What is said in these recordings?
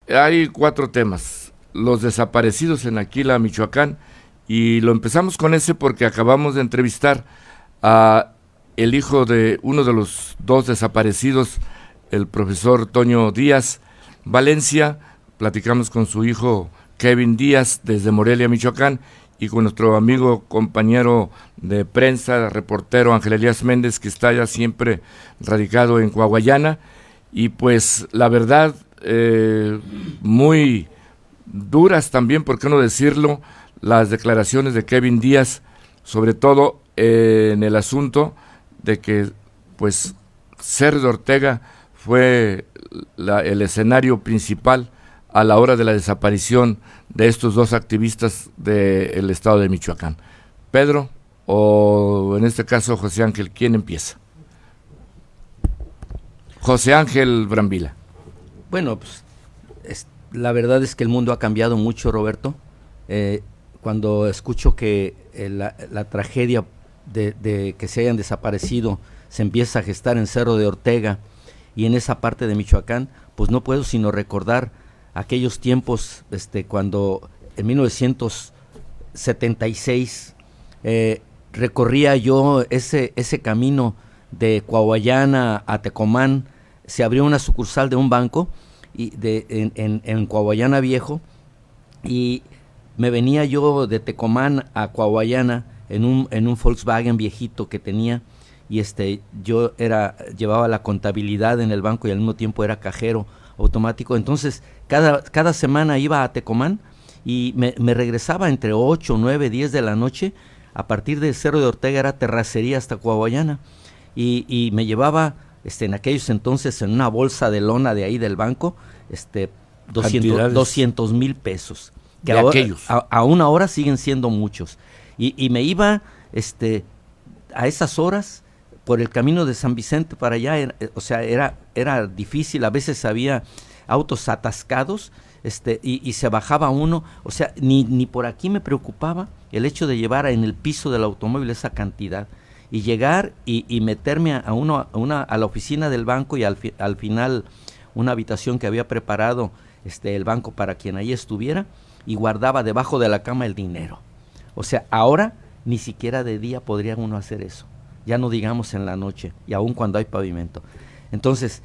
hay 4 temas. Los desaparecidos en Aquila, Michoacán, y lo empezamos con ese porque acabamos de entrevistar a el hijo de uno de los 2 desaparecidos, el profesor Toño Díaz Valencia. Platicamos con su hijo Kevin Díaz desde Morelia, Michoacán, y con nuestro amigo, compañero de prensa, reportero Ángel Elías Méndez, que está ya siempre radicado en Coahuayana. Y pues la verdad, muy duras también, por qué no decirlo, las declaraciones de Kevin Díaz, sobre todo en el asunto de que pues Cerro de Ortega fue el escenario principal a la hora de la desaparición de estos 2 activistas del estado de Michoacán. Pedro, o en este caso José Ángel, ¿quién empieza? José Ángel Brambila. Bueno, pues la verdad es que el mundo ha cambiado mucho, Roberto. Cuando escucho que la tragedia de que se hayan desaparecido se empieza a gestar en Cerro de Ortega y en esa parte de Michoacán, pues no puedo sino recordar aquellos tiempos cuando en 1976 recorría yo ese camino de Coahuayana a Tecomán. Se abrió una sucursal de un banco en Coahuayana Viejo, y me venía yo de Tecomán a Coahuayana en un Volkswagen viejito que tenía, y yo llevaba la contabilidad en el banco y al mismo tiempo era cajero automático. Entonces cada semana iba a Tecomán y me regresaba entre 8, 9, 10 de la noche. A partir del Cerro de Ortega era terracería hasta Coahuayana, y me llevaba en aquellos entonces en una bolsa de lona de ahí del banco 200,000 pesos, que de ahora, aquellos. aún ahora siguen siendo muchos, y me iba a esas horas por el camino de San Vicente para allá. Era difícil, a veces había autos atascados, y se bajaba uno. O sea, ni por aquí me preocupaba el hecho de llevar en el piso del automóvil esa cantidad, y llegar y meterme a la oficina del banco, y al final una habitación que había preparado el banco para quien ahí estuviera, y guardaba debajo de la cama el dinero. O sea, ahora ni siquiera de día podría uno hacer eso, ya no digamos en la noche, y aun cuando hay pavimento. Entonces,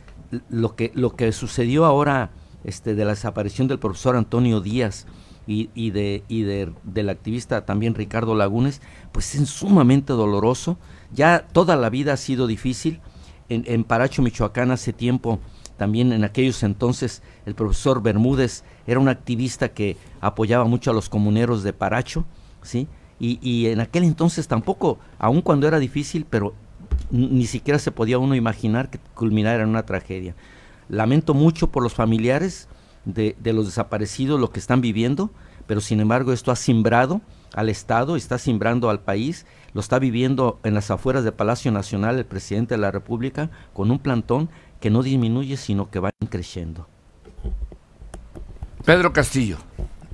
lo que sucedió ahora de la desaparición del profesor Antonio Díaz y del activista también Ricardo Lagunes, pues es sumamente doloroso. Ya toda la vida ha sido difícil. En Paracho, Michoacán, hace tiempo, también en aquellos entonces, el profesor Bermúdez era un activista que apoyaba mucho a los comuneros de Paracho, ¿sí? Y en aquel entonces tampoco, aun cuando era difícil, pero ni siquiera se podía uno imaginar que culminara en una tragedia. Lamento mucho por los familiares de los desaparecidos lo que están viviendo, pero sin embargo esto ha simbrado al Estado, está simbrando al país. Lo está viviendo en las afueras del Palacio Nacional el presidente de la República, con un plantón que no disminuye, sino que va creciendo. Pedro Castillo.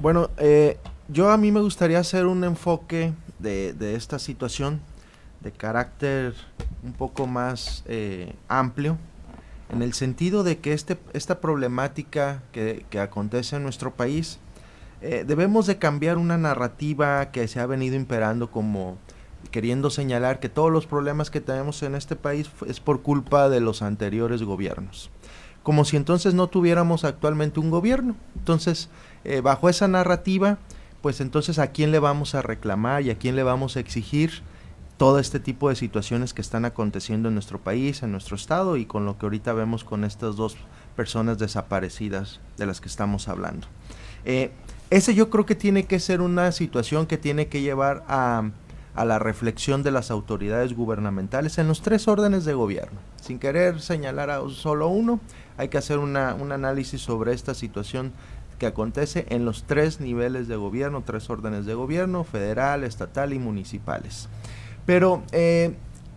Bueno, a mí me gustaría hacer un enfoque de esta situación de carácter un poco más amplio, en el sentido de que esta problemática que acontece en nuestro país, debemos de cambiar una narrativa que se ha venido imperando, como queriendo señalar que todos los problemas que tenemos en este país es por culpa de los anteriores gobiernos, como si entonces no tuviéramos actualmente un gobierno. Entonces, bajo esa narrativa, pues entonces ¿a quién le vamos a reclamar y a quién le vamos a exigir todo este tipo de situaciones que están aconteciendo en nuestro país, en nuestro estado, y con lo que ahorita vemos con estas 2 personas desaparecidas de las que estamos hablando? Ese yo creo que tiene que ser una situación que tiene que llevar a la reflexión de las autoridades gubernamentales en los 3 órdenes de gobierno. Sin querer señalar a solo uno, hay que hacer un análisis sobre esta situación que acontece en los 3 niveles de gobierno, 3 órdenes de gobierno: federal, estatal y municipales. Pero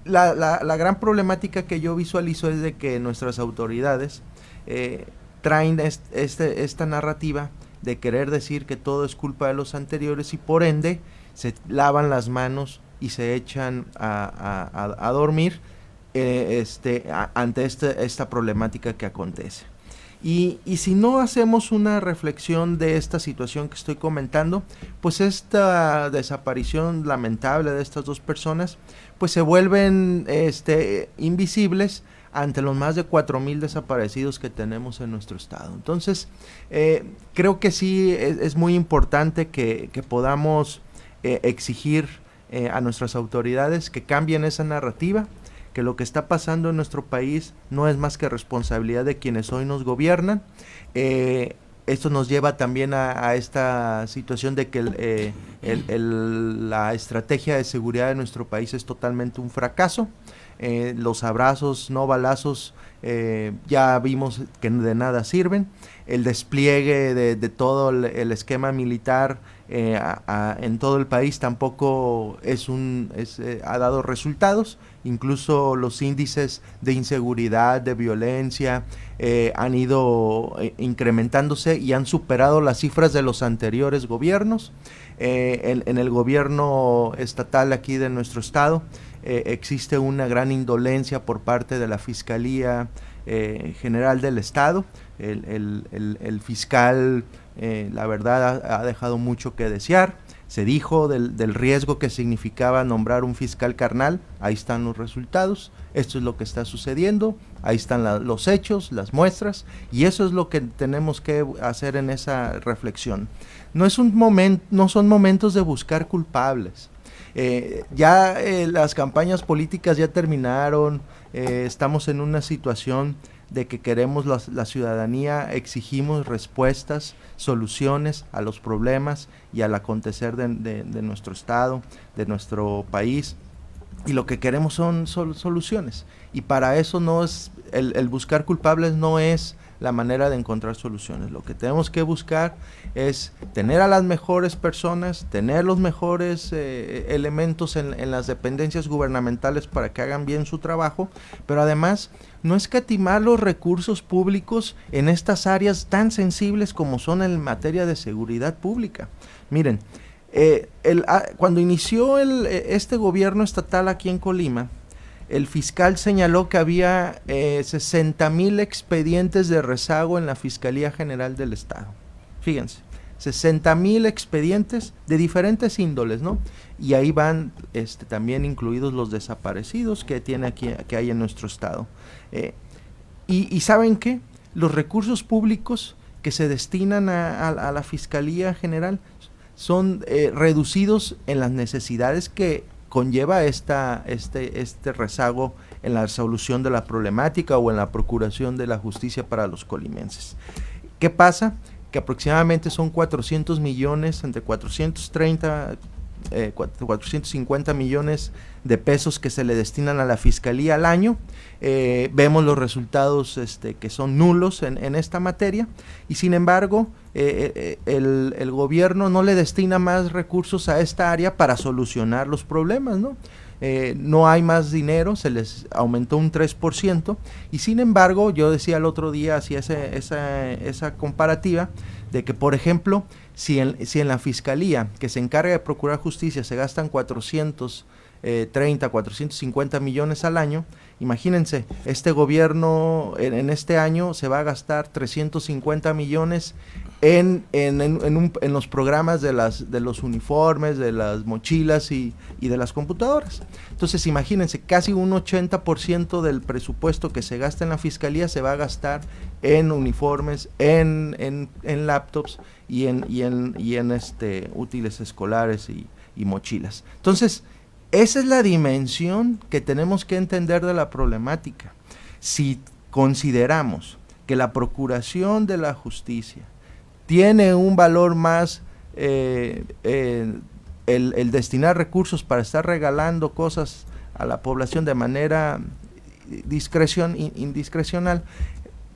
la gran problemática que yo visualizo es de que nuestras autoridades traen esta narrativa de querer decir que todo es culpa de los anteriores, y por ende se lavan las manos y se echan a dormir ante esta problemática que acontece. Y si no hacemos una reflexión de esta situación que estoy comentando, pues esta desaparición lamentable de estas 2 personas, pues se vuelven invisibles ante los más de 4,000 desaparecidos que tenemos en nuestro estado. Entonces, creo que sí es muy importante que podamos exigir a nuestras autoridades que cambien esa narrativa, que lo que está pasando en nuestro país no es más que responsabilidad de quienes hoy nos gobiernan. Esto nos lleva también a esta situación de que la estrategia de seguridad de nuestro país es totalmente un fracaso. Los abrazos, no balazos, ya vimos que de nada sirven. El despliegue de todo el esquema militar en todo el país tampoco ha dado resultados. Incluso los índices de inseguridad, de violencia, han ido incrementándose y han superado las cifras de los anteriores gobiernos. En el gobierno estatal aquí de nuestro estado existe una gran indolencia por parte de la Fiscalía General del Estado. El fiscal, la verdad, ha dejado mucho que desear. Se dijo del riesgo que significaba nombrar un fiscal carnal. Ahí están los resultados, esto es lo que está sucediendo, ahí están los hechos, las muestras, y eso es lo que tenemos que hacer en esa reflexión. No son momentos de buscar culpables. Las campañas políticas ya terminaron, estamos en una situación de que queremos la ciudadanía, exigimos respuestas, soluciones a los problemas y al acontecer de nuestro estado, de nuestro país, y lo que queremos son soluciones, y para eso no es el buscar culpables, no es la manera de encontrar soluciones. Lo que tenemos que buscar es tener a las mejores personas, tener los mejores elementos en las dependencias gubernamentales para que hagan bien su trabajo, pero además no escatimar los recursos públicos en estas áreas tan sensibles como son en materia de seguridad pública. Miren, cuando inició este gobierno estatal aquí en Colima, el fiscal señaló que había 60,000 expedientes de rezago en la Fiscalía General del Estado. Fíjense, 60,000 expedientes de diferentes índoles, ¿no? Y ahí van también incluidos los desaparecidos que hay en nuestro estado. Y ¿saben qué? Los recursos públicos que se destinan a la Fiscalía General son reducidos en las necesidades que conlleva este rezago en la resolución de la problemática o en la procuración de la justicia para los colimenses. ¿Qué pasa? Que aproximadamente son 400 millones, entre 430, 450 millones de pesos que se le destinan a la Fiscalía al año. Vemos los resultados que son nulos en esta materia, y sin embargo el gobierno no le destina más recursos a esta área para solucionar los problemas, ¿no? No hay más dinero, se les aumentó un 3%, y sin embargo, yo decía el otro día, hacía esa comparativa, de que, por ejemplo, si en la Fiscalía, que se encarga de procurar justicia, se gastan 430, 450 millones al año, imagínense, este gobierno en este año se va a gastar 350 millones en los programas de los uniformes, de las mochilas y de las computadoras. Entonces imagínense, casi un 80% del presupuesto que se gasta en la Fiscalía se va a gastar en uniformes, en laptops y en útiles escolares y mochilas. Entonces, esa es la dimensión que tenemos que entender de la problemática. Si consideramos que la procuración de la justicia tiene un valor más, el destinar recursos para estar regalando cosas a la población de manera indiscrecional,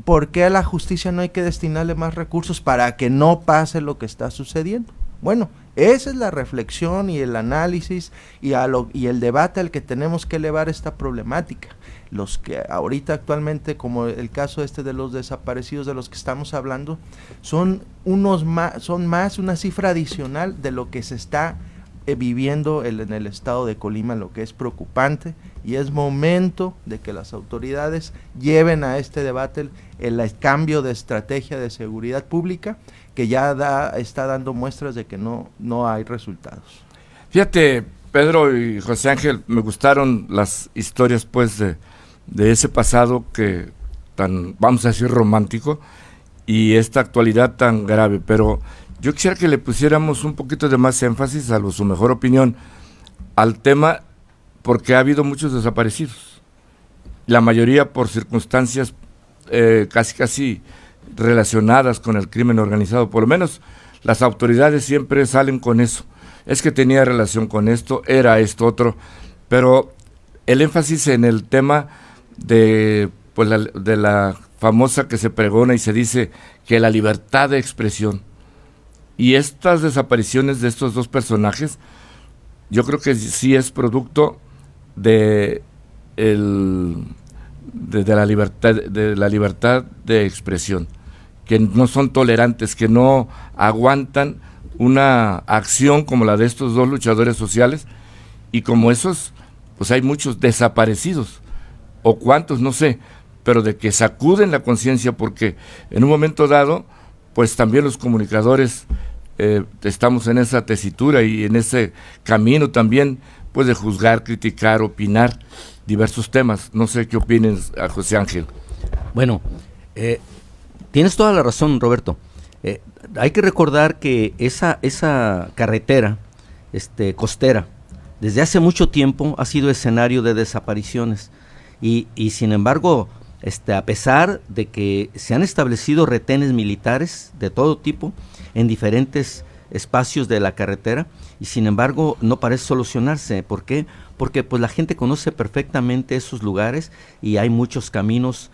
¿por qué a la justicia no hay que destinarle más recursos para que no pase lo que está sucediendo? Bueno, esa es la reflexión y el análisis y el debate al que tenemos que elevar esta problemática. Los que ahorita actualmente, como el caso de los desaparecidos de los que estamos hablando, son más una cifra adicional de lo que se está viviendo en el estado de Colima, lo que es preocupante, y es momento de que las autoridades lleven a este debate el cambio de estrategia de seguridad pública, que ya está dando muestras de que no hay resultados. Fíjate, Pedro y José Ángel, me gustaron las historias pues de ese pasado que tan, vamos a decir, romántico, y esta actualidad tan grave, pero yo quisiera que le pusiéramos un poquito de más énfasis, a su mejor opinión, al tema, porque ha habido muchos desaparecidos, la mayoría por circunstancias casi relacionadas con el crimen organizado. Por lo menos las autoridades siempre salen con eso, es que tenía relación con esto, era esto otro, pero el énfasis en el tema de la famosa que se pregona y se dice que la libertad de expresión, y estas desapariciones de estos dos personajes, yo creo que sí es producto de la libertad de expresión, que no son tolerantes, que no aguantan una acción como la de estos dos luchadores sociales, y como esos, pues hay muchos desaparecidos, o cuántos, no sé, pero de que sacuden la conciencia, porque en un momento dado, pues también los comunicadores estamos en esa tesitura y en ese camino también, pues de juzgar, criticar, opinar diversos temas. No sé qué opines, a José Ángel. Bueno, tienes toda la razón, Roberto. Hay que recordar que esa carretera costera, desde hace mucho tiempo ha sido escenario de desapariciones, y sin embargo, a pesar de que se han establecido retenes militares de todo tipo en diferentes espacios de la carretera, y sin embargo no parece solucionarse. ¿Por qué? Porque pues la gente conoce perfectamente esos lugares, y hay muchos caminos,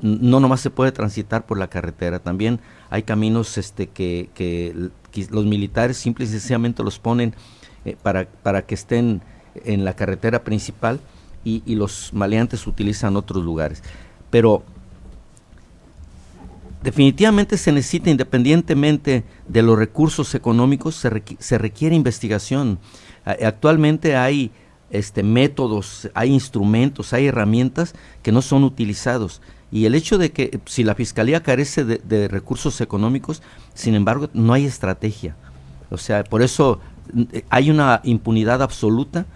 no nomás se puede transitar por la carretera, también hay caminos que los militares simple y sencillamente los ponen para que estén en la carretera principal, y los maleantes utilizan otros lugares. Pero definitivamente se necesita, independientemente de los recursos económicos, se requiere investigación. Actualmente hay métodos, hay instrumentos, hay herramientas que no son utilizados. Y el hecho de que si la Fiscalía carece de recursos económicos, sin embargo, no hay estrategia. O sea, por eso hay una impunidad absoluta.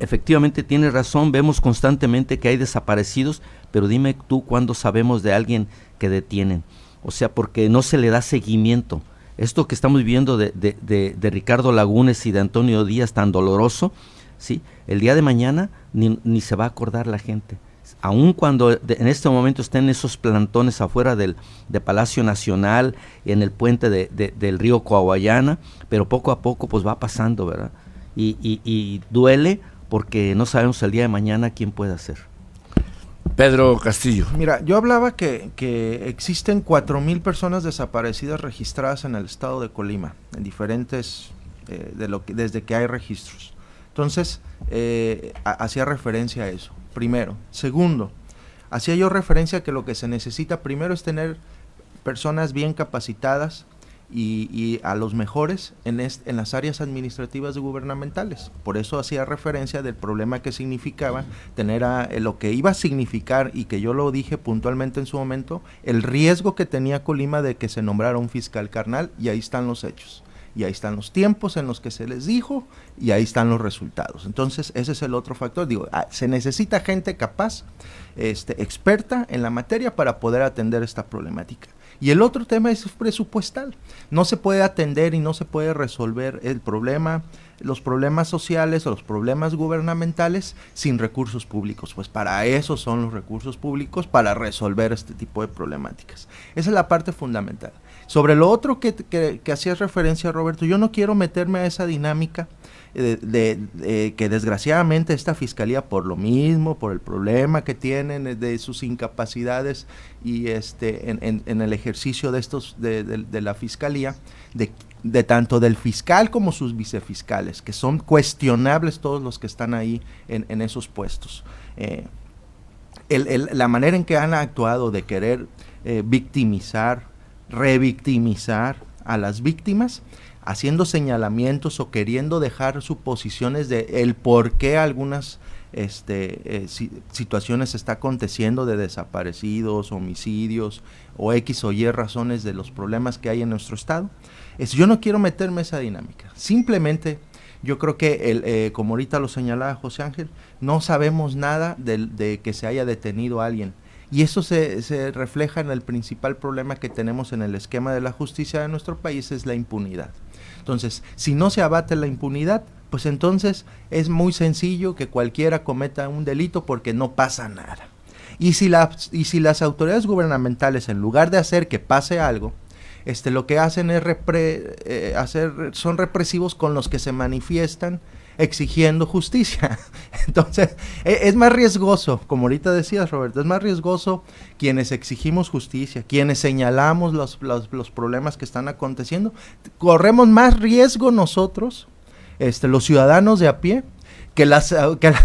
Efectivamente tienes razón, vemos constantemente que hay desaparecidos, pero dime tú cuándo sabemos de alguien que detienen. O sea, porque no se le da seguimiento. Esto que estamos viviendo de Ricardo Lagunes y de Antonio Díaz, tan doloroso, ¿sí? El día de mañana ni se va a acordar la gente. Aun cuando en este momento estén esos plantones afuera de Palacio Nacional, en el puente del río Coahuayana, pero poco a poco pues va pasando, ¿verdad? Y duele, porque no sabemos el día de mañana quién puede ser. Pedro Castillo. Mira, yo hablaba que existen 4,000 personas desaparecidas registradas en el estado de Colima, en diferentes, desde que hay registros. Entonces, hacía referencia a eso, primero. Segundo, hacía yo referencia a que lo que se necesita primero es tener personas bien capacitadas, y a los mejores en las áreas administrativas y gubernamentales. Por eso hacía referencia del problema que significaba tener lo que iba a significar, y que yo lo dije puntualmente en su momento, el riesgo que tenía Colima de que se nombrara un fiscal carnal, y ahí están los hechos. Y ahí están los tiempos en los que se les dijo, y ahí están los resultados. Entonces, ese es el otro factor. Digo, se necesita gente capaz, experta en la materia, para poder atender esta problemática. Y el otro tema es presupuestal. No se puede atender y no se puede resolver los problemas sociales o los problemas gubernamentales sin recursos públicos. Pues para eso son los recursos públicos, para resolver este tipo de problemáticas. Esa es la parte fundamental. Sobre lo otro que hacías referencia, Roberto, yo no quiero meterme a esa dinámica que desgraciadamente esta fiscalía, por lo mismo, por el problema que tienen de sus incapacidades y en el ejercicio de la fiscalía, de tanto del fiscal como sus vicefiscales, que son cuestionables todos los que están ahí en esos puestos. La manera en que han actuado de querer victimizar, revictimizar a las víctimas, haciendo señalamientos o queriendo dejar suposiciones de el por qué algunas situaciones está aconteciendo de desaparecidos, homicidios o X o Y razones de los problemas que hay en nuestro estado. Yo no quiero meterme en esa dinámica, simplemente yo creo que como ahorita lo señalaba José Ángel, no sabemos nada de que se haya detenido a alguien. Y eso se refleja en el principal problema que tenemos en el esquema de la justicia de nuestro país, es la impunidad. Entonces, si no se abate la impunidad, pues entonces es muy sencillo que cualquiera cometa un delito porque no pasa nada. Y si las autoridades gubernamentales, en lugar de hacer que pase algo, lo que hacen es son represivos con los que se manifiestan exigiendo justicia. Entonces, es más riesgoso, como ahorita decías, Roberto, es más riesgoso quienes exigimos justicia, quienes señalamos los problemas que están aconteciendo. Corremos más riesgo nosotros, los ciudadanos de a pie, que las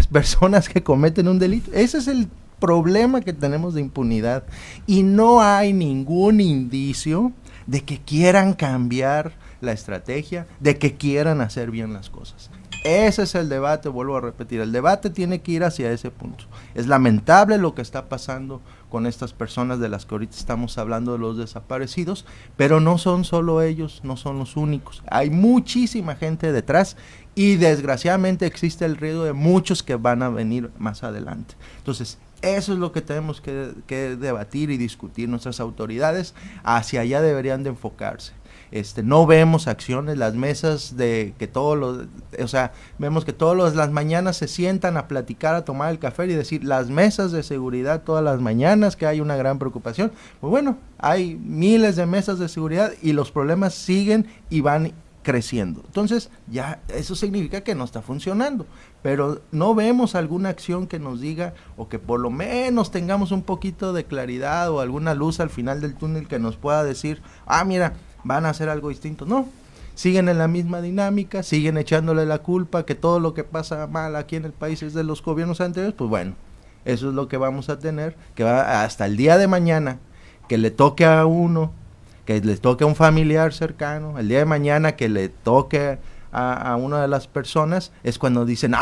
personas que cometen un delito. Ese es el problema que tenemos de impunidad. Y no hay ningún indicio de que quieran cambiar la estrategia, de que quieran hacer bien las cosas. Ese es el debate, vuelvo a repetir, el debate tiene que ir hacia ese punto. Es lamentable lo que está pasando con estas personas de las que ahorita estamos hablando, de los desaparecidos, pero no son solo ellos, no son los únicos. Hay muchísima gente detrás y desgraciadamente existe el riesgo de muchos que van a venir más adelante. Entonces, eso es lo que tenemos que debatir y discutir. Nuestras autoridades hacia allá deberían de enfocarse. No vemos acciones, las mesas vemos que todas las mañanas se sientan a platicar, a tomar el café y decir, las mesas de seguridad todas las mañanas, que hay una gran preocupación. Pues bueno, hay miles de mesas de seguridad y los problemas siguen y van creciendo. Entonces, ya eso significa que no está funcionando, pero no vemos alguna acción que nos diga, o que por lo menos tengamos un poquito de claridad o alguna luz al final del túnel que nos pueda decir, mira, van a hacer algo distinto. No, siguen en la misma dinámica, siguen echándole la culpa que todo lo que pasa mal aquí en el país es de los gobiernos anteriores. Pues bueno, eso es lo que vamos a tener, que va hasta el día de mañana, que le toque a uno, que le toque a un familiar cercano, el día de mañana que le toque a una de las personas, es cuando dicen,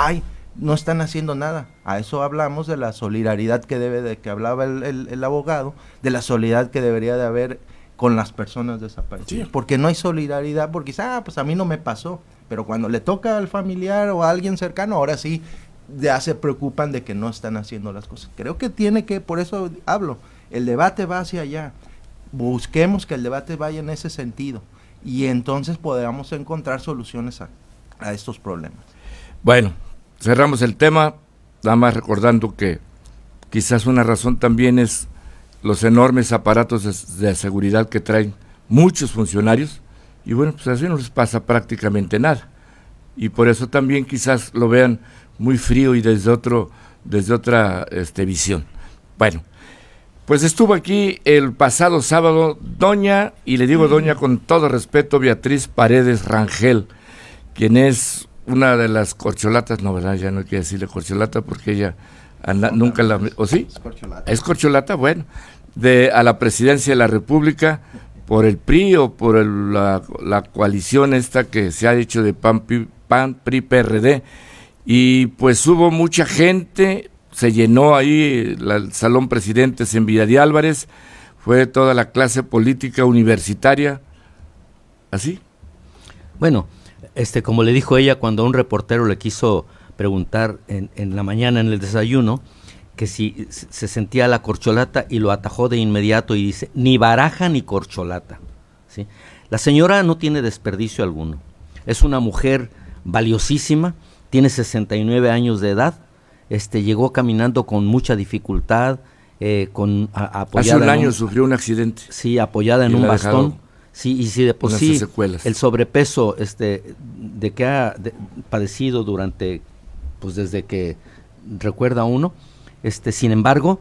no están haciendo nada. A eso hablamos de la solidaridad que hablaba el abogado, de la solidaridad que debería de haber con las personas desaparecidas, sí. Porque no hay solidaridad, porque pues a mí no me pasó, pero cuando le toca al familiar o a alguien cercano, ahora sí ya se preocupan de que no están haciendo las cosas. Creo que por eso hablo, el debate va hacia allá, busquemos que el debate vaya en ese sentido, y entonces podamos encontrar soluciones a estos problemas. Bueno, cerramos el tema, nada más recordando que quizás una razón también es los enormes aparatos de seguridad que traen muchos funcionarios, y bueno, pues así no les pasa prácticamente nada, y por eso también quizás lo vean muy frío y desde otra visión. Bueno, pues estuvo aquí el pasado sábado doña, y le digo doña con todo respeto, Beatriz Paredes Rangel, quien es una de las corcholatas, no, ¿verdad? Ya no hay que decirle corcholata porque ella nunca la... ¿O sí? Es corcholata, bueno, a la presidencia de la República por el PRI o por la coalición esta que se ha hecho de PAN, PRI, PRD, y pues hubo mucha gente, se llenó ahí el Salón Presidentes en Villa de Álvarez, fue toda la clase política universitaria, ¿así? Bueno, como le dijo ella cuando un reportero le quiso preguntar en la mañana en el desayuno, que si se sentía la corcholata, y lo atajó de inmediato y dice, ni baraja ni corcholata, ¿sí? La señora no tiene desperdicio alguno, es una mujer valiosísima, tiene 69 años de edad, llegó caminando con mucha dificultad, apoyada. Hace un año sufrió un accidente. Sí, apoyada en un bastón. Sí, y si de por sí secuelas. El sobrepeso de que ha padecido durante, pues desde que recuerda uno, sin embargo,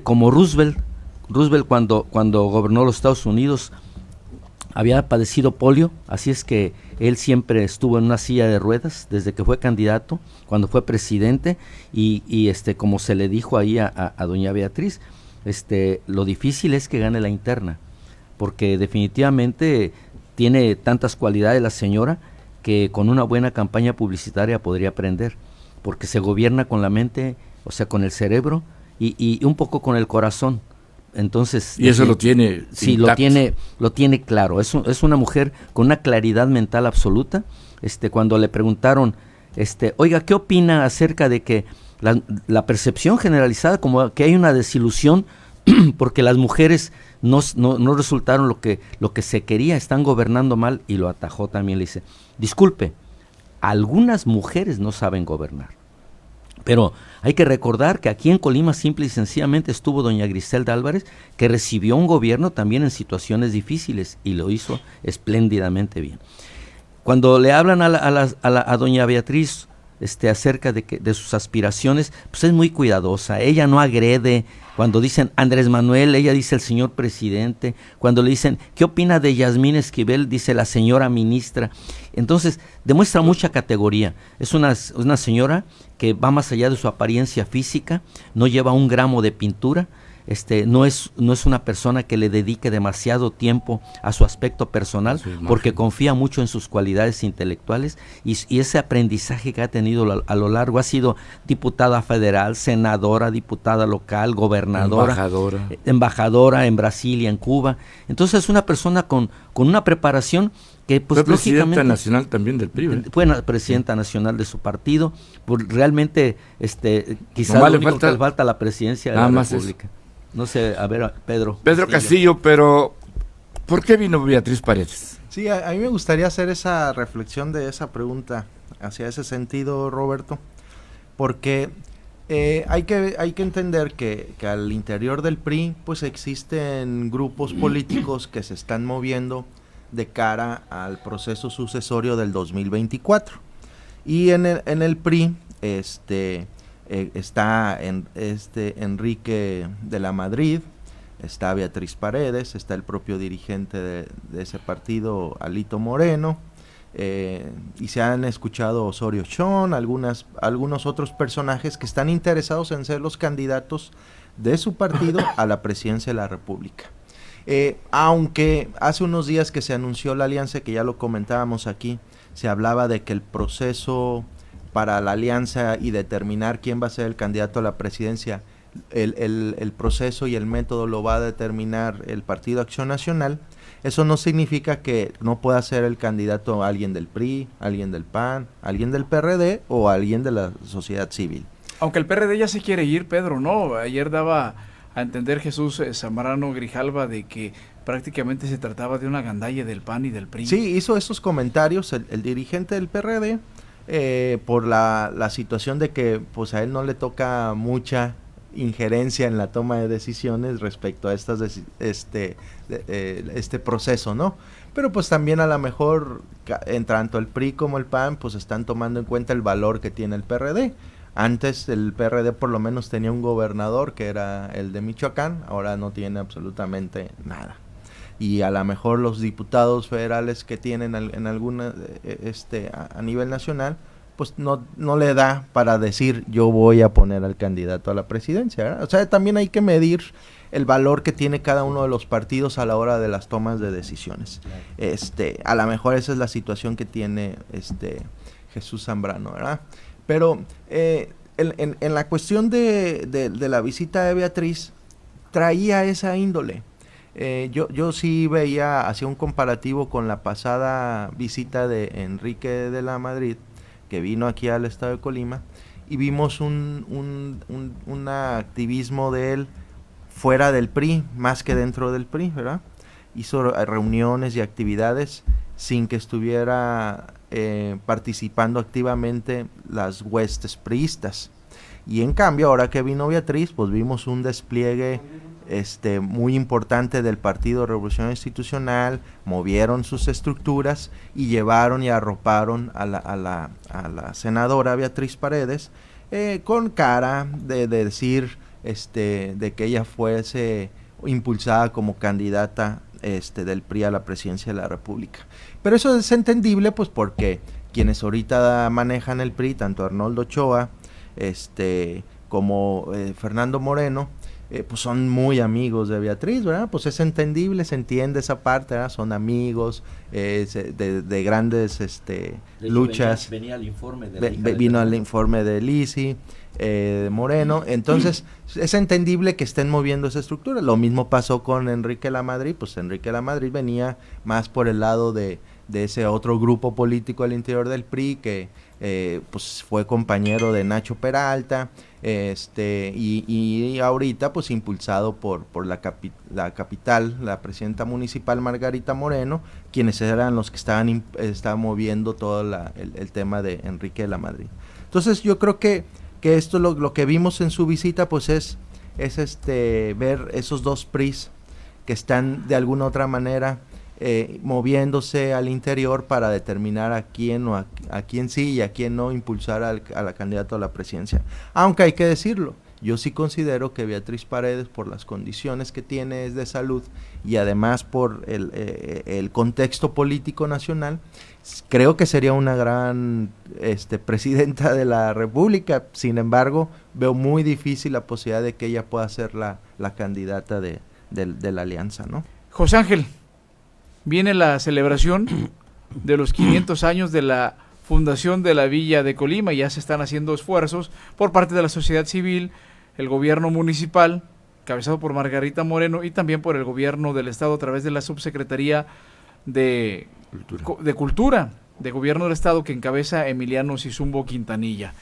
como Roosevelt cuando gobernó los Estados Unidos había padecido polio, así es que él siempre estuvo en una silla de ruedas desde que fue candidato, cuando fue presidente, y como se le dijo ahí a doña Beatriz, lo difícil es que gane la interna, porque definitivamente tiene tantas cualidades la señora que con una buena campaña publicitaria podría aprender, porque se gobierna con la mente, o sea, con el cerebro y un poco con el corazón. Entonces, y eso lo tiene sí, intacto. lo tiene claro. Es una mujer con una claridad mental absoluta. Cuando le preguntaron, oiga, ¿qué opina acerca de que la percepción generalizada, como que hay una desilusión porque las mujeres no resultaron lo que se quería, están gobernando mal? Y lo atajó también, le dice, disculpe, algunas mujeres no saben gobernar. Pero hay que recordar que aquí en Colima simple y sencillamente estuvo doña Griselda Álvarez, que recibió un gobierno también en situaciones difíciles y lo hizo espléndidamente bien. Cuando le hablan a doña Beatriz acerca de sus aspiraciones, pues es muy cuidadosa, ella no agrede. Cuando dicen Andrés Manuel, ella dice el señor presidente. Cuando le dicen, ¿qué opina de Yasmín Esquivel?, dice la señora ministra. Entonces, demuestra mucha categoría. Es una señora que va más allá de su apariencia física, no lleva un gramo de pintura, no es una persona que le dedique demasiado tiempo a su aspecto personal, porque confía mucho en sus cualidades intelectuales y ese aprendizaje que ha tenido a lo largo. Ha sido diputada federal, senadora, diputada local, gobernadora, embajadora en Brasil y en Cuba. Entonces es una persona con una preparación que pues fue presidenta lógicamente nacional también del PRI, fue presidenta nacional de su partido. Pues realmente quizás no lo único que le falta a la presidencia de la República. No sé, a ver, Pedro Castillo, pero ¿por qué vino Beatriz Paredes? Sí, a mí me gustaría hacer esa reflexión de esa pregunta hacia ese sentido, Roberto, porque hay que entender que al interior del PRI pues existen grupos políticos que se están moviendo de cara al proceso sucesorio del 2024, y en el PRI está Enrique de la Madrid, está Beatriz Paredes, está el propio dirigente de ese partido, Alito Moreno, y se han escuchado Osorio Chong, algunos otros personajes que están interesados en ser los candidatos de su partido a la presidencia de la República. Aunque hace unos días que se anunció la alianza, que ya lo comentábamos aquí, se hablaba de que el proceso para la alianza y determinar quién va a ser el candidato a la presidencia, el proceso y el método lo va a determinar el Partido Acción Nacional. Eso no significa que no pueda ser el candidato alguien del PRI, alguien del PAN, alguien del PRD o alguien de la sociedad civil. Aunque el PRD ya se quiere ir, Pedro, ¿no? Ayer daba a entender Jesús Zambrano Grijalva de que prácticamente se trataba de una gandalla del PAN y del PRI. Sí, hizo esos comentarios el dirigente del PRD, por la situación de que pues a él no le toca mucha injerencia en la toma de decisiones respecto a este proceso, ¿no? Pero pues también a lo mejor en tanto el PRI como el PAN pues están tomando en cuenta el valor que tiene el PRD. Antes el PRD por lo menos tenía un gobernador que era el de Michoacán, ahora no tiene absolutamente nada. Y a lo mejor los diputados federales que tienen en alguna a nivel nacional pues no le da para decir yo voy a poner al candidato a la presidencia, ¿verdad? O sea, también hay que medir el valor que tiene cada uno de los partidos a la hora de las tomas de decisiones. A lo mejor esa es la situación que tiene Jesús Zambrano, ¿verdad? Pero en la cuestión de la visita de Beatriz traía esa índole. Yo sí hacía un comparativo con la pasada visita de Enrique de la Madrid, que vino aquí al estado de Colima, y vimos un activismo de él fuera del PRI, más que dentro del PRI, ¿verdad? Hizo reuniones y actividades sin que estuviera participando activamente las huestes priistas. Y en cambio, ahora que vino Beatriz, pues vimos un despliegue muy importante del Partido Revolución Institucional, movieron sus estructuras y llevaron y arroparon a la senadora Beatriz Paredes, con cara de decir de que ella fuese impulsada como candidata del PRI a la presidencia de la República. Pero eso es entendible pues porque quienes ahorita manejan el PRI, tanto Arnoldo Ochoa como Fernando Moreno, pues son muy amigos de Beatriz, ¿verdad? Pues es entendible, se entiende esa parte, ¿verdad? Son amigos de grandes luchas. Venía el informe Vino el informe de Lisi, de Moreno, entonces es entendible que estén moviendo esa estructura. Lo mismo pasó con Enrique Lamadrid, pues Enrique Lamadrid venía más por el lado de ese otro grupo político al interior del PRI que pues fue compañero de Nacho Peralta, y ahorita pues impulsado por la capital, la presidenta municipal Margarita Moreno, quienes eran los que estaban moviendo todo el tema de Enrique de la Madrid. Entonces yo creo que esto lo que vimos en su visita pues es ver esos dos PRIs que están de alguna otra manera moviéndose al interior para determinar a quién sí y a quién no impulsar a la candidata a la presidencia. Aunque hay que decirlo, yo sí considero que Beatriz Paredes, por las condiciones que tiene de salud y además por el contexto político nacional, creo que sería una gran presidenta de la República. Sin embargo, veo muy difícil la posibilidad de que ella pueda ser la candidata de la alianza, ¿no? José Ángel, viene la celebración de los 500 años de la fundación de la Villa de Colima y ya se están haciendo esfuerzos por parte de la sociedad civil, el gobierno municipal, encabezado por Margarita Moreno, y también por el gobierno del estado a través de la subsecretaría de Cultura, de gobierno del estado que encabeza Emiliano Sizumbo Quintanilla.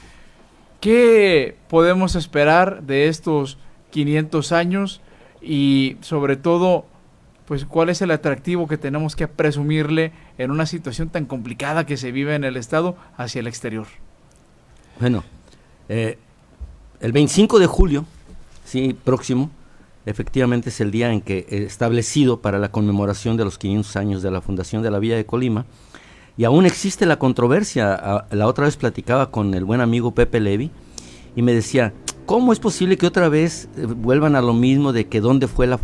¿Qué podemos esperar de estos 500 años y sobre todo, pues cuál es el atractivo que tenemos que presumirle en una situación tan complicada que se vive en el estado hacia el exterior? Bueno, el 25 de julio, sí, próximo, efectivamente es el día en que establecido para la conmemoración de los 500 años de la fundación de la Villa de Colima, y aún existe la controversia. La otra vez platicaba con el buen amigo Pepe Levi y me decía, ¿cómo es posible que otra vez vuelvan a lo mismo de que dónde fue la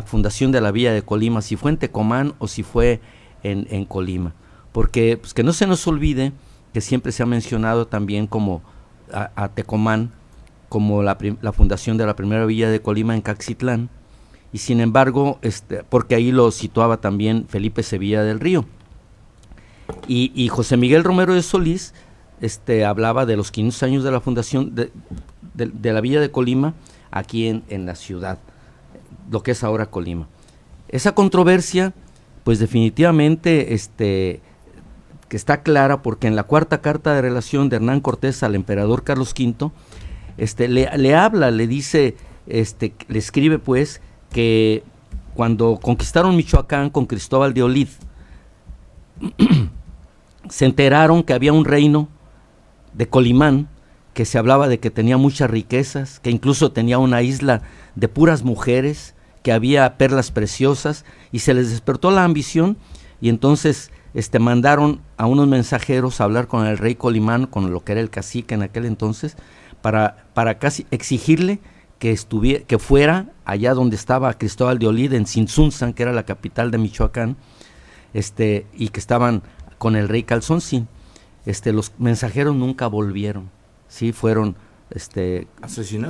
fundación de la Villa de Colima, si fue en Tecomán o si fue en Colima? Porque pues, que no se nos olvide que siempre se ha mencionado también como a Tecomán como la fundación de la primera Villa de Colima en Caxitlán, y sin embargo, porque ahí lo situaba también Felipe Sevilla del Río. Y José Miguel Romero de Solís hablaba de los 500 años de la fundación de la Villa de Colima aquí en la ciudad, lo que es ahora Colima. Esa controversia, pues definitivamente que está clara, porque en la cuarta carta de relación de Hernán Cortés al emperador Carlos V, le habla, le dice, le escribe pues que cuando conquistaron Michoacán con Cristóbal de Olid, se enteraron que había un reino de Colimán, que se hablaba de que tenía muchas riquezas, que incluso tenía una isla de puras mujeres, que había perlas preciosas, y se les despertó la ambición, y entonces mandaron a unos mensajeros a hablar con el rey Colimán, con lo que era el cacique en aquel entonces, para casi exigirle que fuera allá donde estaba Cristóbal de Olid, en Tzintzuntzan, que era la capital de Michoacán, y que estaban con el rey Calzoncín. Los mensajeros nunca volvieron, sí, fueron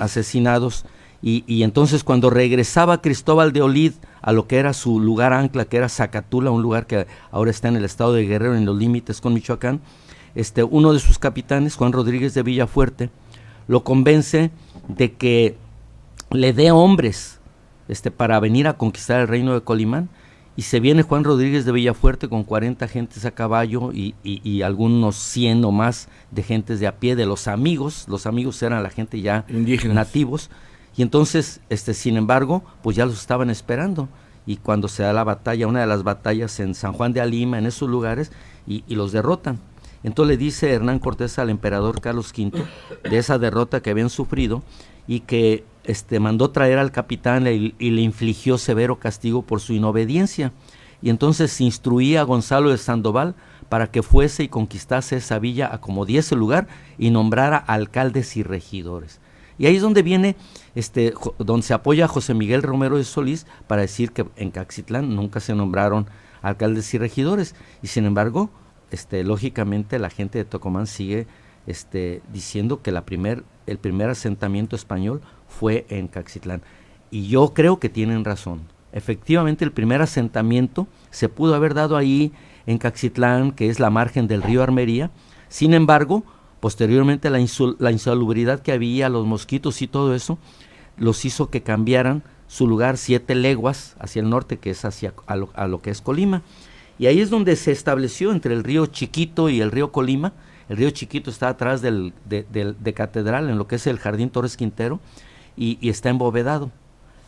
asesinados. Y entonces cuando regresaba Cristóbal de Olid a lo que era su lugar ancla, que era Zacatula, un lugar que ahora está en el estado de Guerrero, en los límites con Michoacán, uno de sus capitanes, Juan Rodríguez de Villafuerte, lo convence de que le dé hombres para venir a conquistar el reino de Colimán, y se viene Juan Rodríguez de Villafuerte con 40 gentes a caballo y algunos 100 o más de gentes de a pie, de los amigos eran la gente ya indígenas, nativos. Y entonces, sin embargo, pues ya los estaban esperando, y cuando se da la batalla, una de las batallas en San Juan de Alima, en esos lugares, y los derrotan. Entonces le dice Hernán Cortés al emperador Carlos V de esa derrota que habían sufrido, y que mandó traer al capitán y le infligió severo castigo por su inobediencia. Y entonces se instruía a Gonzalo de Sandoval para que fuese y conquistase esa villa, acomodiese el lugar y nombrara alcaldes y regidores. Y ahí es donde viene, donde se apoya a José Miguel Romero de Solís para decir que en Caxitlán nunca se nombraron alcaldes y regidores. Y sin embargo, lógicamente la gente de Tecomán sigue diciendo que el primer asentamiento español fue en Caxitlán. Y yo creo que tienen razón. Efectivamente, el primer asentamiento se pudo haber dado ahí en Caxitlán, que es la margen del río Armería. Sin embargo, posteriormente la insalubridad que había, los mosquitos y todo eso, los hizo que cambiaran su lugar 7 leguas hacia el norte, que es a lo que es Colima. Y ahí es donde se estableció entre el río Chiquito y el río Colima. El río Chiquito está atrás de Catedral, en lo que es el Jardín Torres Quintero, y está embovedado.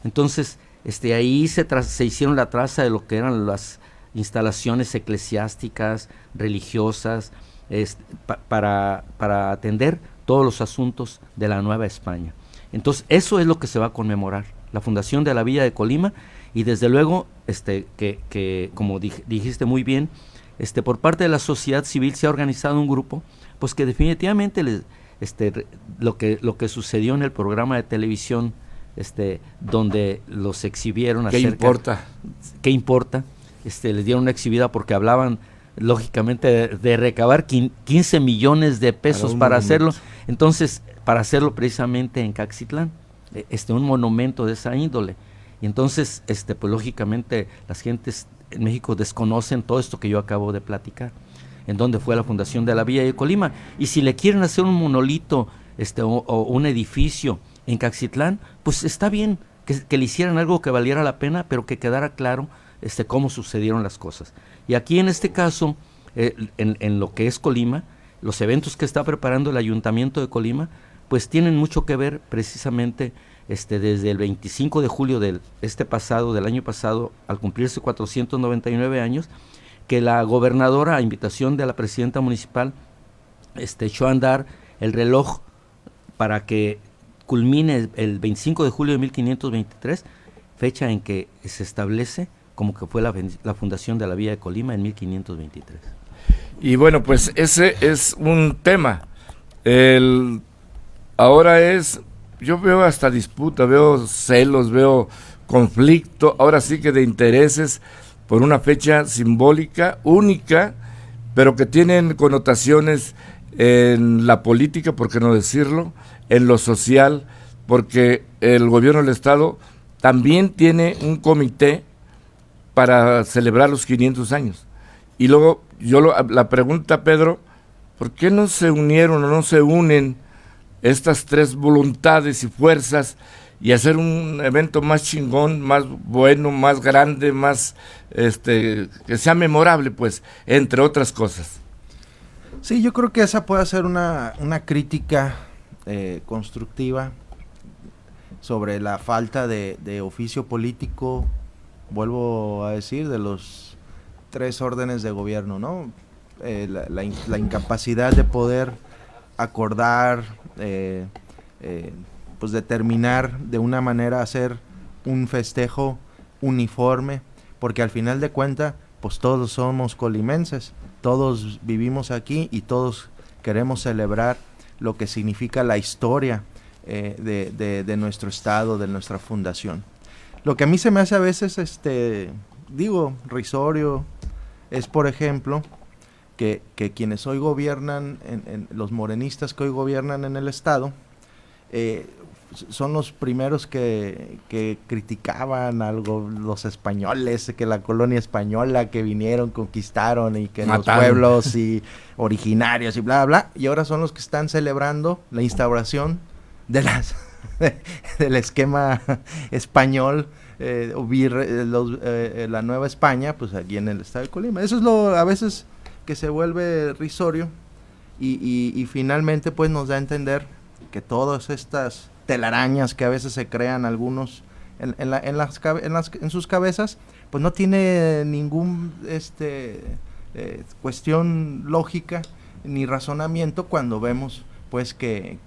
Entonces, ahí se hicieron la traza de lo que eran las instalaciones eclesiásticas, religiosas, para atender todos los asuntos de la Nueva España. Entonces, eso es lo que se va a conmemorar, la fundación de la Villa de Colima, y desde luego, que como dijiste muy bien, por parte de la sociedad civil se ha organizado un grupo, pues que definitivamente lo que sucedió en el programa de televisión, donde los exhibieron ¿Qué importa? ¿Qué importa? Les dieron una exhibida porque hablaban lógicamente de recabar 15 millones de pesos para hacerlo. Entonces, para hacerlo precisamente en Caxitlán, un monumento de esa índole. Y entonces, pues lógicamente las gentes en México desconocen todo esto que yo acabo de platicar, en donde fue la fundación de la Villa de Colima. Y si le quieren hacer un monolito, o un edificio en Caxitlán, pues está bien que le hicieran algo que valiera la pena, pero que quedara claro cómo sucedieron las cosas. Y aquí en este caso, en lo que es Colima, los eventos que está preparando el Ayuntamiento de Colima, pues tienen mucho que ver precisamente desde el 25 de julio del año pasado, al cumplirse 499 años, que la gobernadora, a invitación de la presidenta municipal, echó a andar el reloj para que culmine el 25 de julio de 1523, fecha en que se establece como que fue la fundación de la Villa de Colima en 1523. Y bueno, pues ese es un tema. Ahora yo veo hasta disputa, veo celos, veo conflicto, ahora sí que de intereses por una fecha simbólica, única, pero que tienen connotaciones en la política, por qué no decirlo, en lo social, porque el gobierno del Estado también tiene un comité para celebrar los 500 años. Y luego, la pregunta, Pedro, ¿por qué no se unieron o no se unen estas tres voluntades y fuerzas y hacer un evento más chingón, más bueno, más grande, más que sea memorable, pues, entre otras cosas? Sí, yo creo que esa puede ser una crítica constructiva sobre la falta de oficio político, vuelvo a decir, de los 3 órdenes de gobierno, ¿no? La incapacidad de poder acordar, pues determinar de una manera hacer un festejo uniforme, porque al final de cuentas, pues todos somos colimenses, todos vivimos aquí y todos queremos celebrar lo que significa la historia de nuestro estado, de nuestra fundación. Lo que a mí se me hace a veces, risorio, es por ejemplo, que quienes hoy gobiernan, los morenistas que hoy gobiernan en el estado, son los primeros que criticaban algo, los españoles, que la colonia española, que vinieron, conquistaron y que los pueblos y originarios y bla, bla, y ahora son los que están celebrando la instauración de del esquema español, la Nueva España, pues aquí en el estado de Colima. Eso es lo a veces que se vuelve risorio y finalmente pues nos da a entender que todas estas telarañas que a veces se crean algunos en sus cabezas, pues no tiene ningún cuestión lógica ni razonamiento cuando vemos pues que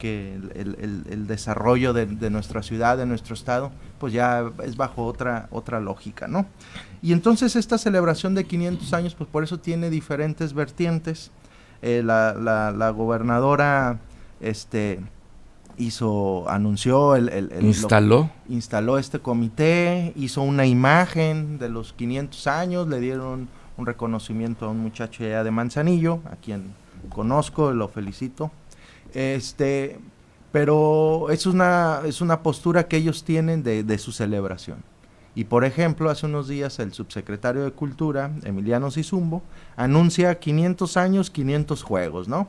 el desarrollo de nuestra ciudad, de nuestro estado, pues ya es bajo otra lógica, ¿no? Y entonces esta celebración de 500 años, pues por eso tiene diferentes vertientes. La gobernadora instaló este comité, hizo una imagen de los 500 años, le dieron un reconocimiento a un muchacho allá de Manzanillo, a quien conozco, lo felicito. Pero es una postura que ellos tienen de su celebración. Y por ejemplo, hace unos días el subsecretario de Cultura, Emiliano Sizumbo, anuncia 500 años, 500 juegos, ¿no?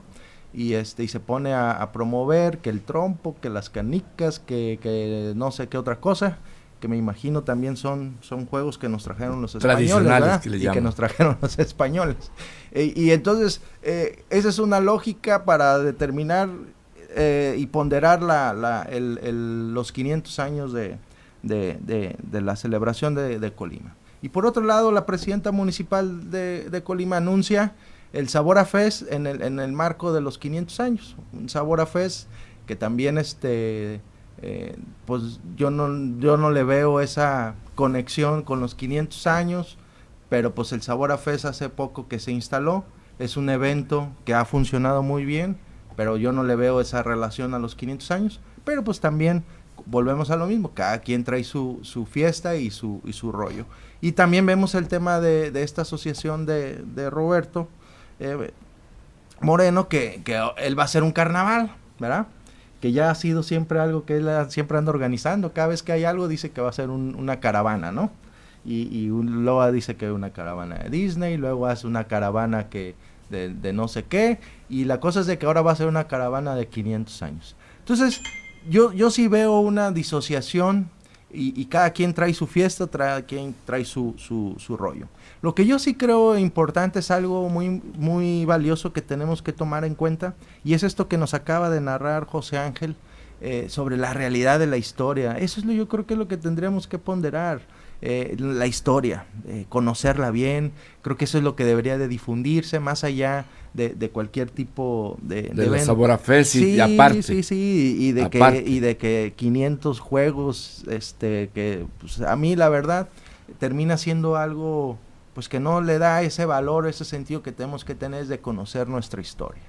Y se pone a promover que el trompo, que las canicas, que no sé qué otra cosa, que me imagino también son juegos que nos trajeron los españoles, ¿verdad? Que nos trajeron los españoles. Y entonces, esa es una lógica para determinar y ponderar los 500 años de la celebración de Colima. Y por otro lado, la presidenta municipal de Colima anuncia el Sabor a Fest en el marco de los 500 años. Un Sabor a Fest que también pues yo no le veo esa conexión con los 500 años, pero pues el Sabor a Fest hace poco que se instaló, es un evento que ha funcionado muy bien, pero yo no le veo esa relación a los 500 años, pero pues también volvemos a lo mismo, cada quien trae su fiesta y su rollo. Y también vemos el tema de esta asociación de Roberto Moreno, que él va a hacer un carnaval, ¿verdad? Que ya ha sido siempre algo que él siempre anda organizando. Cada vez que hay algo dice que va a ser una caravana, ¿no? Y luego dice que es una caravana de Disney, luego hace una caravana de no sé qué, y la cosa es de que ahora va a ser una caravana de 500 años. Entonces, yo sí veo una disociación y cada quien trae su fiesta, cada quien trae su rollo. Lo que yo sí creo importante es algo muy, muy valioso que tenemos que tomar en cuenta, y es esto que nos acaba de narrar José Ángel sobre la realidad de la historia. Eso es yo creo que es lo que tendríamos que ponderar, la historia, conocerla bien. Creo que eso es lo que debería de difundirse más allá de cualquier tipo de la Sabor a Fest y aparte. Sí, y de que 500 juegos, que pues, a mí la verdad termina siendo algo pues que no le da ese valor, ese sentido que tenemos que tener de conocer nuestra historia.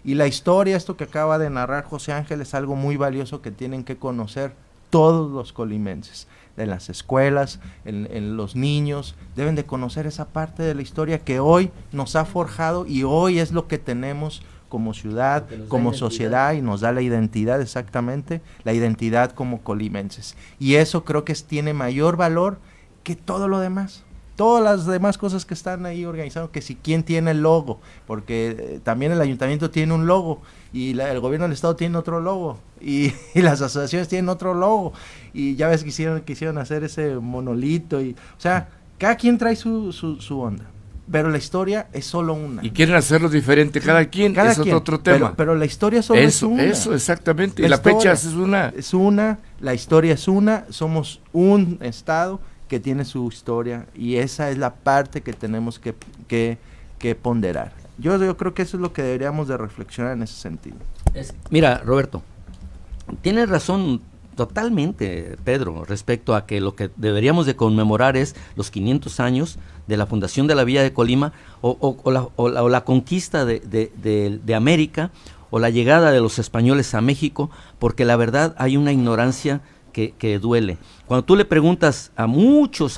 Y la historia, esto que acaba de narrar José Ángel, es algo muy valioso que tienen que conocer todos los colimenses, en las escuelas, en los niños, deben de conocer esa parte de la historia que hoy nos ha forjado y hoy es lo que tenemos como ciudad, como sociedad, y nos da la identidad, exactamente, la identidad como colimenses. Y eso creo que tiene mayor valor que todo lo demás. Todas las demás cosas que están ahí organizadas, que si quién tiene el logo, porque también el ayuntamiento tiene un logo, y el gobierno del estado tiene otro logo, y las asociaciones tienen otro logo, y ya ves que quisieron hacer ese monolito, o sea, cada quien trae su onda, pero la historia es solo una. Y quieren hacerlo diferente cada quien, es otro tema. Pero la historia solo es una. Eso, exactamente, y la fecha es una. Es una, la historia es una, somos un estado que tiene su historia, y esa es la parte que tenemos que ponderar. Yo creo que eso es lo que deberíamos de reflexionar en ese sentido. Mira, Roberto, tienes razón totalmente, Pedro, respecto a que lo que deberíamos de conmemorar es los 500 años de la fundación de la Villa de Colima, o la conquista de América, o la llegada de los españoles a México, porque la verdad hay una ignorancia que duele. Cuando tú le preguntas a muchos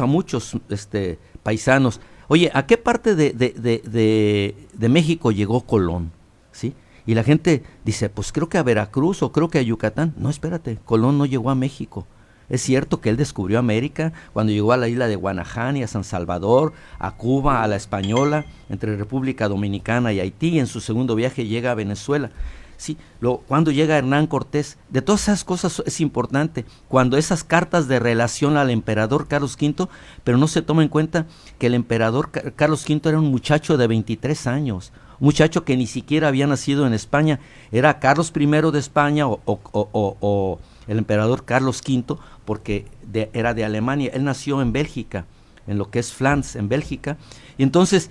paisanos, oye, ¿a qué parte de México llegó Colón? ¿Sí? Y la gente dice, pues creo que a Veracruz o creo que a Yucatán. No, espérate, Colón no llegó a México. Es cierto que él descubrió América cuando llegó a la isla de Guanaján y a San Salvador, a Cuba, a la Española, entre República Dominicana y Haití, y en su segundo viaje llega a Venezuela. Sí, cuando llega Hernán Cortés, de todas esas cosas es importante, cuando esas cartas de relación al emperador Carlos V, pero no se toma en cuenta que el emperador Carlos V era un muchacho de 23 años, un muchacho que ni siquiera había nacido en España, era Carlos I de España o el emperador Carlos V, porque era de Alemania. Él nació en Bélgica, en lo que es Flandes, en Bélgica, y entonces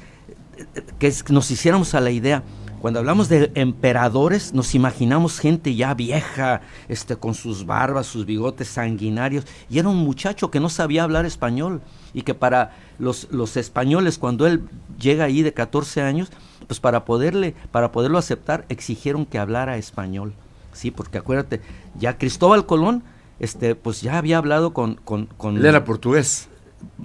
que nos hiciéramos a la idea. Cuando hablamos de emperadores, nos imaginamos gente ya vieja, con sus barbas, sus bigotes sanguinarios, y era un muchacho que no sabía hablar español, y que para los españoles, cuando él llega ahí de 14 años, pues para poderlo aceptar, exigieron que hablara español, sí, porque acuérdate, ya Cristóbal Colón, pues ya había hablado con Él era portugués.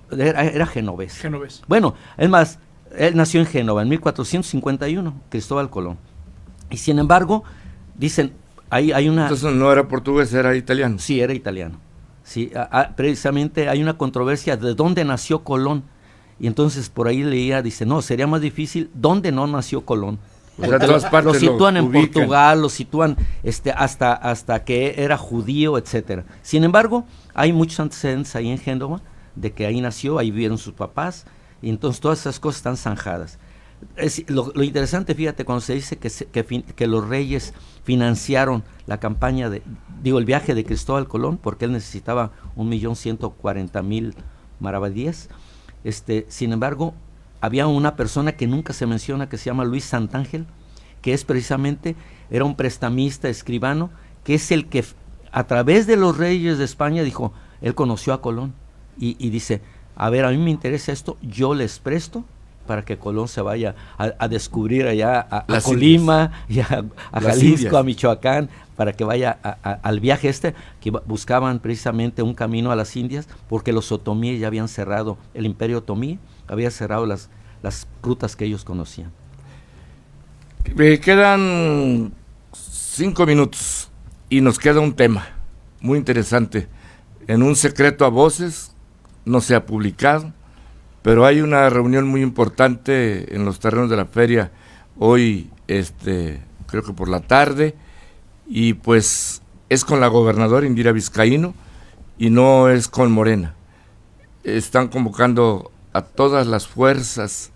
Era genovés. Bueno, es más, él nació en Génova en 1451, Cristóbal Colón. Y sin embargo, dicen, hay una... Entonces no era portugués, era italiano. Sí, era italiano. Sí, precisamente hay una controversia de dónde nació Colón. Y entonces por ahí leía, dice, no, sería más difícil dónde no nació Colón. O sea, todas partes lo sitúan en ubican. Portugal, lo sitúan hasta que era judío, etcétera. Sin embargo, hay muchos antecedentes ahí en Génova de que ahí nació, ahí vivieron sus papás, y entonces todas esas cosas están zanjadas. Lo interesante, fíjate, cuando se dice que los reyes financiaron la campaña el viaje de Cristóbal Colón, porque él necesitaba 1.140.000 maravedíes. Sin embargo, había una persona que nunca se menciona, que se llama Luis Santángel, que es precisamente, era un prestamista, escribano, que es el que a través de los reyes de España dijo, él conoció a Colón, y dice, a ver, a mí me interesa esto, yo les presto para que Colón se vaya a descubrir allá a Colima y a Jalisco, a Michoacán, para que vaya al viaje que buscaban precisamente un camino a las Indias, porque los otomíes ya habían cerrado, el imperio otomí había cerrado las rutas que ellos conocían. Quedan 5 minutos y nos queda un tema muy interesante. En un secreto a voces, no se ha publicado, pero hay una reunión muy importante en los terrenos de la feria hoy, creo que por la tarde, y pues es con la gobernadora Indira Vizcaíno y no es con Morena. Están convocando a todas las fuerzas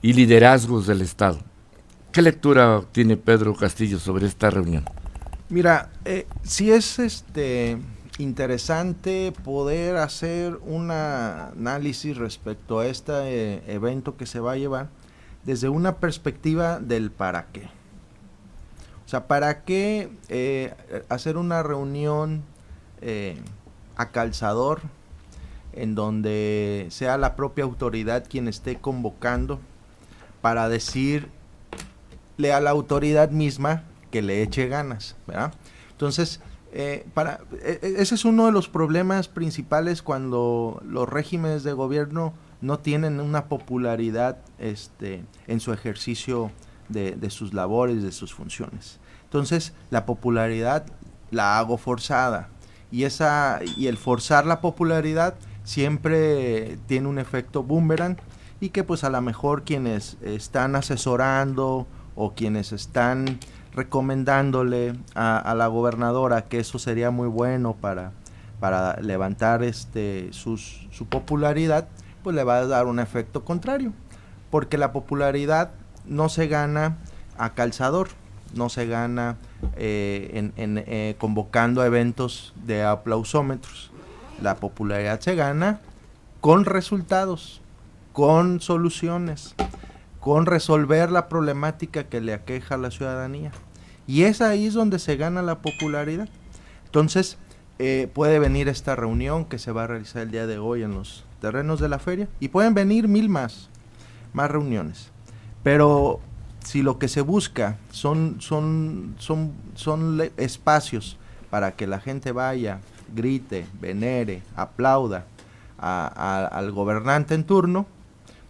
y liderazgos del Estado. ¿Qué lectura tiene Pedro Castillo sobre esta reunión? Mira, sí es interesante poder hacer un análisis respecto a este evento que se va a llevar desde una perspectiva del para qué. O sea, ¿para qué hacer una reunión a calzador en donde sea la propia autoridad quien esté convocando para decirle a la autoridad misma que le eche ganas, ¿verdad? Entonces, ese es uno de los problemas principales cuando los regímenes de gobierno no tienen una popularidad en su ejercicio de sus labores, de sus funciones. Entonces, la popularidad la hago forzada, y el forzar la popularidad siempre tiene un efecto boomerang, y que pues a lo mejor quienes están asesorando o quienes están recomendándole a la gobernadora que eso sería muy bueno para levantar su popularidad, pues le va a dar un efecto contrario, porque la popularidad no se gana a calzador, no se gana convocando a eventos de aplausómetros. La popularidad se gana con resultados, con soluciones, con resolver la problemática que le aqueja a la ciudadanía. Y es ahí donde se gana la popularidad. Entonces, puede venir esta reunión que se va a realizar el día de hoy en los terrenos de la feria, y pueden venir 1000 más reuniones. Pero si lo que se busca son espacios para que la gente vaya, grite, venere, aplauda al gobernante en turno,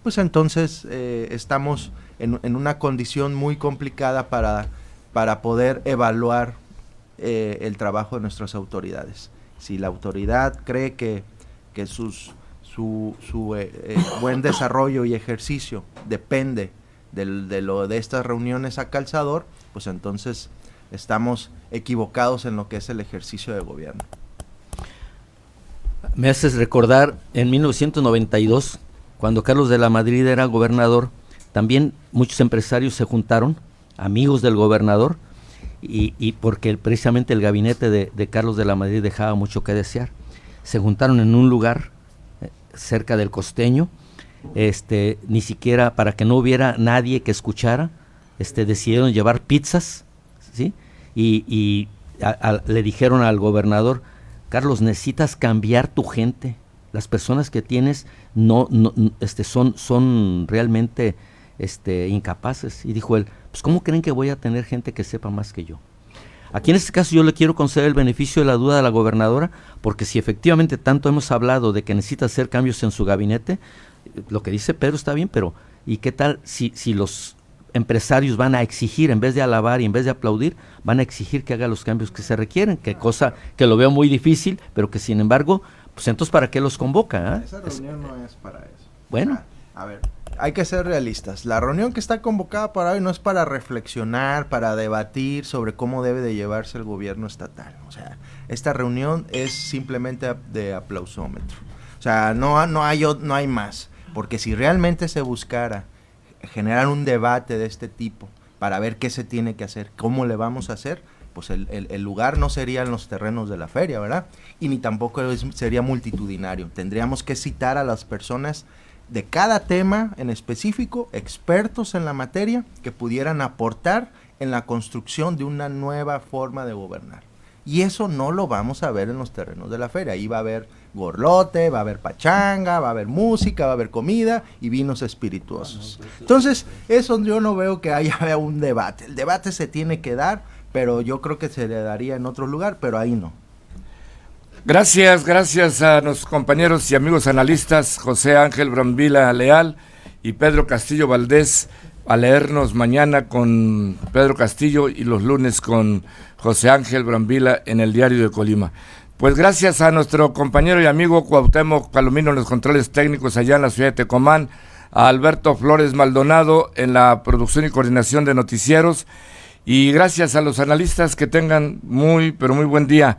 pues entonces estamos en una condición muy complicada para poder evaluar el trabajo de nuestras autoridades. Si la autoridad cree que su buen desarrollo y ejercicio depende de estas reuniones a calzador, pues entonces estamos equivocados en lo que es el ejercicio de gobierno. Me haces recordar en 1992, cuando Carlos de la Madrid era gobernador, también muchos empresarios se juntaron, amigos del gobernador, y porque precisamente el gabinete de Carlos de la Madrid dejaba mucho que desear. Se juntaron en un lugar cerca del Costeño, ni siquiera para que no hubiera nadie que escuchara, decidieron llevar pizzas, ¿sí? Y le dijeron al gobernador: Carlos, necesitas cambiar tu gente, las personas que tienes son realmente incapaces. Y dijo él: pues ¿cómo creen que voy a tener gente que sepa más que yo? Aquí en este caso yo le quiero conceder el beneficio de la duda a la gobernadora, porque si efectivamente tanto hemos hablado de que necesita hacer cambios en su gabinete, lo que dice Pedro está bien, pero ¿y qué tal si los empresarios van a exigir, en vez de alabar y en vez de aplaudir, van a exigir que haga los cambios que se requieren, que cosa que lo veo muy difícil, pero que sin embargo, pues entonces ¿para qué los convoca? Esa reunión no es para eso. Bueno. A ver, hay que ser realistas. La reunión que está convocada para hoy no es para reflexionar, para debatir sobre cómo debe de llevarse el gobierno estatal. O sea, esta reunión es simplemente de aplausómetro. O sea, no hay más. Porque si realmente se buscara generar un debate de este tipo para ver qué se tiene que hacer, cómo le vamos a hacer, pues el lugar no sería en los terrenos de la feria, ¿verdad? Y ni tampoco sería multitudinario. Tendríamos que citar a las personas de cada tema en específico, expertos en la materia, que pudieran aportar en la construcción de una nueva forma de gobernar. Y eso no lo vamos a ver en los terrenos de la feria. Ahí va a haber gorlote, va a haber pachanga, va a haber música, va a haber comida y vinos espirituosos. Entonces, eso yo no veo que haya un debate. El debate se tiene que dar, pero yo creo que se le daría en otro lugar, pero ahí no. Gracias a los compañeros y amigos analistas José Ángel Brambila Leal y Pedro Castillo Valdés, a leernos mañana con Pedro Castillo y los lunes con José Ángel Brambila en el Diario de Colima. Pues gracias a nuestro compañero y amigo Cuauhtémoc Palomino en los controles técnicos allá en la ciudad de Tecomán, a Alberto Flores Maldonado en la producción y coordinación de noticieros, y gracias a los analistas. Que tengan muy, pero muy buen día.